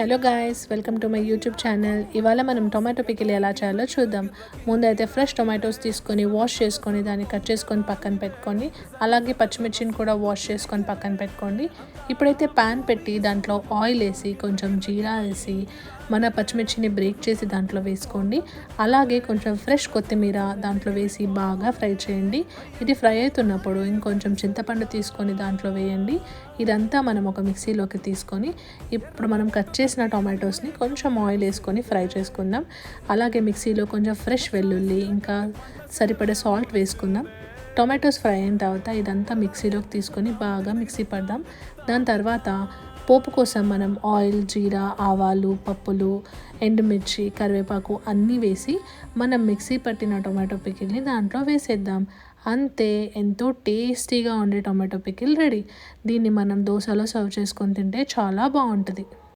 Hello guys, welcome to my YouTube channel. ఇవాళ మనం tomato pickle ఎలా చేయాలో చూద్దాం. ముందైతే ఫ్రెష్ టొమాటోస్ తీసుకొని వాష్ చేసుకొని దాన్ని కట్ చేసుకొని పక్కన పెట్టుకొని, అలాగే పచ్చిమిర్చిని కూడా వాష్ చేసుకొని పక్కన పెట్టుకోండి. ఇప్పుడైతే ప్యాన్ పెట్టి దాంట్లో ఆయిల్ వేసి కొంచెం జీరా వేసి మన పచ్చిమిర్చిని బ్రేక్ చేసి దాంట్లో వేసుకోండి. అలాగే కొంచెం ఫ్రెష్ కొత్తిమీర దాంట్లో వేసి బాగా ఫ్రై చేయండి. ఇది ఫ్రై అవుతున్నప్పుడు ఇంకొంచెం చింతపండు తీసుకొని దాంట్లో వేయండి. ఇదంతా మనం ఒక మిక్సీలోకి తీసుకొని ఇప్పుడు మనం కట్ చేసిన టొమాటోస్ని కొంచెం ఆయిల్ వేసుకొని ఫ్రై చేసుకుందాం. అలాగే మిక్సీలో కొంచెం ఫ్రెష్ వెల్లుల్లి ఇంకా సరిపడే సాల్ట్ వేసుకుందాం. టొమాటోస్ ఫ్రై అయిన తర్వాత ఇదంతా మిక్సీలోకి తీసుకొని బాగా మిక్సీ పడదాం. దాని తర్వాత పోపు కోసం మనం ఆయిల్, జీరా, ఆవాలు, పప్పులు, ఎండుమిర్చి, కరివేపాకు అన్నీ వేసి మనం మిక్సీ పట్టిన టొమాటో పికిల్ని దాంట్లో వేసేద్దాం. అంతే, ఎంతో టేస్టీగా ఉండే టొమాటో పికిల్ రెడీ. దీన్ని మనం దోశలో సర్వ్ చేసుకొని తింటే చాలా బాగుంటుంది.